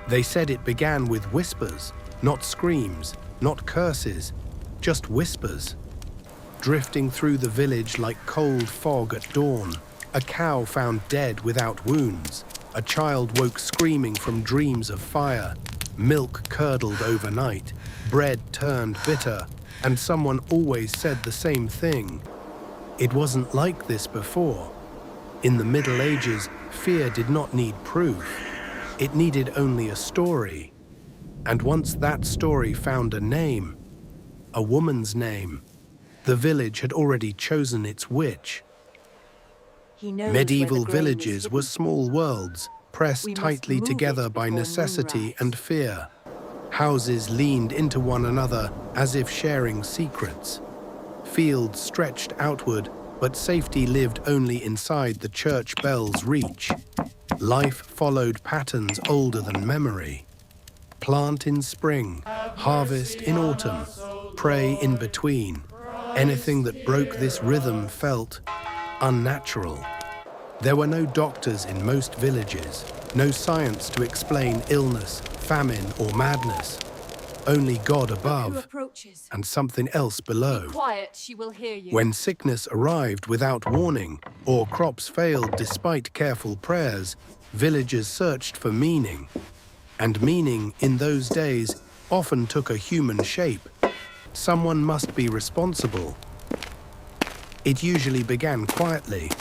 They said it began with whispers, not screams, not curses, just whispers. Drifting through the village like cold fog at dawn, a cow found dead without wounds, a child woke screaming from dreams of fire, milk curdled overnight, bread turned bitter, and someone always said the same thing. It wasn't like this before. In the Middle Ages, fear did not need proof. It needed only a story. And once that story found a name, a woman's name, the village had already chosen its witch. Medieval villages were small worlds, pressed tightly together by necessity and fear. Houses leaned into one another as if sharing secrets. Fields stretched outward, but safety lived only inside the church bell's reach. Life followed patterns older than memory. Plant in spring, harvest in autumn, prey in between. Anything that broke this rhythm felt unnatural. There were no doctors in most villages, no science to explain illness, famine, or madness. Only God above and something else below. Be quiet, she will hear you. When sickness arrived without warning, or crops failed despite careful prayers, villagers searched for meaning. And meaning, in those days, often took a human shape. Someone must be responsible. It usually began quietly.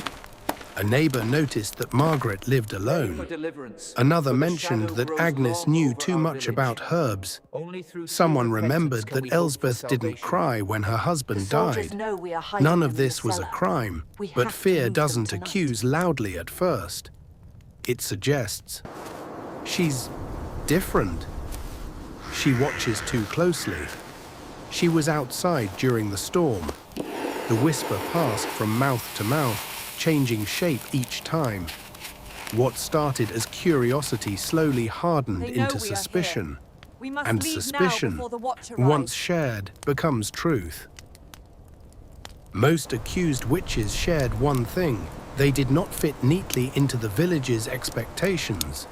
A neighbor noticed that Margaret lived alone. Another mentioned that Agnes knew too much about herbs. Someone remembered that Elsbeth didn't cry when her husband died. None of this was a crime, but fear doesn't accuse loudly at first. It suggests, she's different. She watches too closely. She was outside during the storm. The whisper passed from mouth to mouth, changing shape each time. What started as curiosity slowly hardened into suspicion. And suspicion, once shared, becomes truth. Most accused witches shared one thing. They did not fit neatly into the village's expectations.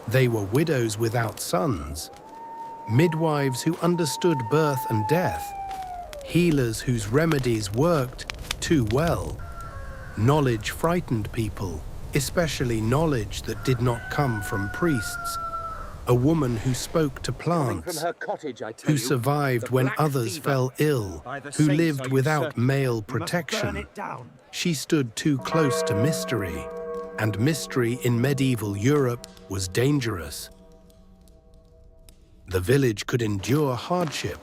They were widows without sons, midwives who understood birth and death, healers whose remedies worked too well. Knowledge frightened people, especially knowledge that did not come from priests. A woman who spoke to plants, who survived when others fell ill, who lived without male protection. She stood too close to mystery, and mystery in medieval Europe was dangerous. The village could endure hardship,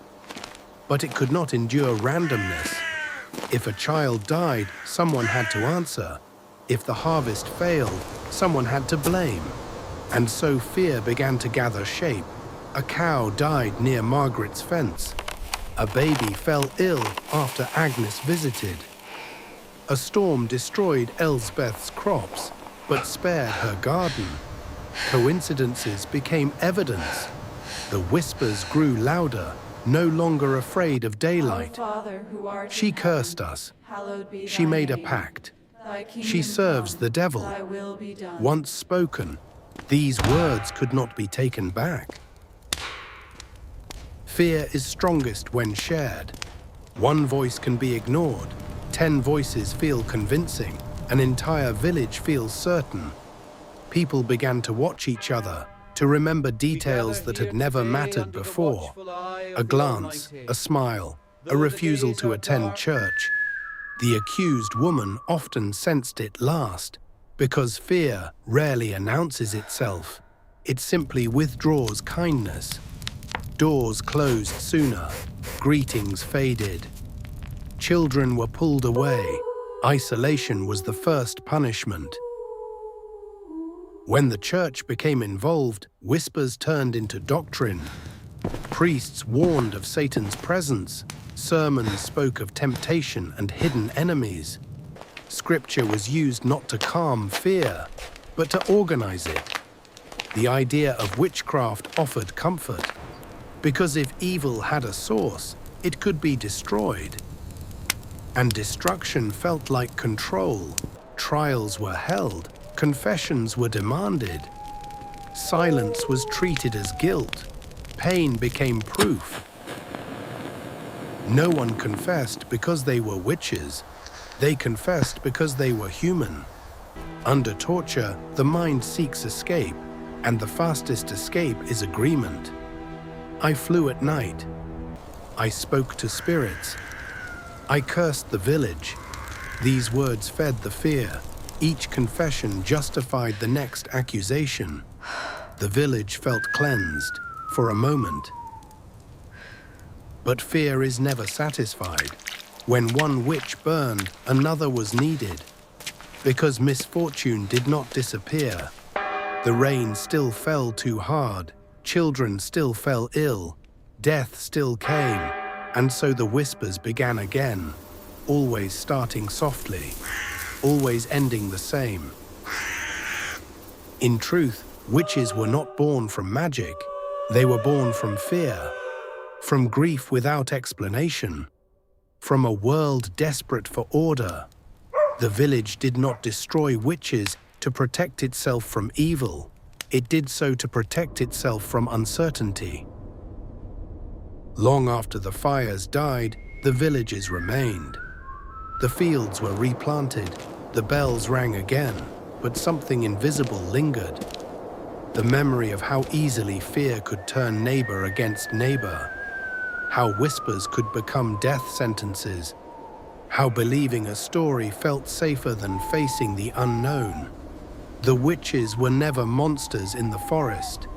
but it could not endure randomness. If a child died, someone had to answer. If the harvest failed, someone had to blame. And so fear began to gather shape. A cow died near Margaret's fence. A baby fell ill after Agnes visited. A storm destroyed Elsbeth's crops, but spared her garden. Coincidences became evidence. The whispers grew louder, no longer afraid of daylight. She cursed us. She made a pact. She serves the devil. Once spoken, these words could not be taken back. Fear is strongest when shared. One voice can be ignored. 10 voices feel convincing. An entire village feels certain. People began to watch each other, to remember details that had never mattered before. A glance, a smile, a refusal to attend church. The accused woman often sensed it last, because fear rarely announces itself. It simply withdraws kindness. Doors closed sooner, greetings faded. Children were pulled away. Isolation was the first punishment. When the church became involved, whispers turned into doctrine. Priests warned of Satan's presence. Sermons spoke of temptation and hidden enemies. Scripture was used not to calm fear, but to organize it. The idea of witchcraft offered comfort, because if evil had a source, it could be destroyed. And destruction felt like control. Trials were held. Confessions were demanded. Silence was treated as guilt. Pain became proof. No one confessed because they were witches. They confessed because they were human. Under torture, the mind seeks escape, and the fastest escape is agreement. I flew at night. I spoke to spirits. I cursed the village. These words fed the fear. Each confession justified the next accusation. The village felt cleansed for a moment. But fear is never satisfied. When one witch burned, another was needed. Because misfortune did not disappear. The rain still fell too hard, children still fell ill, death still came, and so the whispers began again, always starting softly, always ending the same. In truth, witches were not born from magic, they were born from fear, from grief without explanation, from a world desperate for order. The village did not destroy witches to protect itself from evil. It did so to protect itself from uncertainty. Long after the fires died, the villages remained. The fields were replanted, the bells rang again, but something invisible lingered. The memory of how easily fear could turn neighbor against neighbor, how whispers could become death sentences, how believing a story felt safer than facing the unknown. The witches were never monsters in the forest.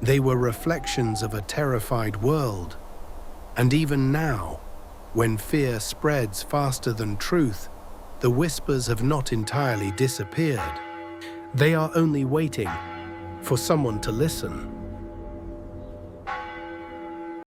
They were reflections of a terrified world. And even now, when fear spreads faster than truth, the whispers have not entirely disappeared. They are only waiting for someone to listen.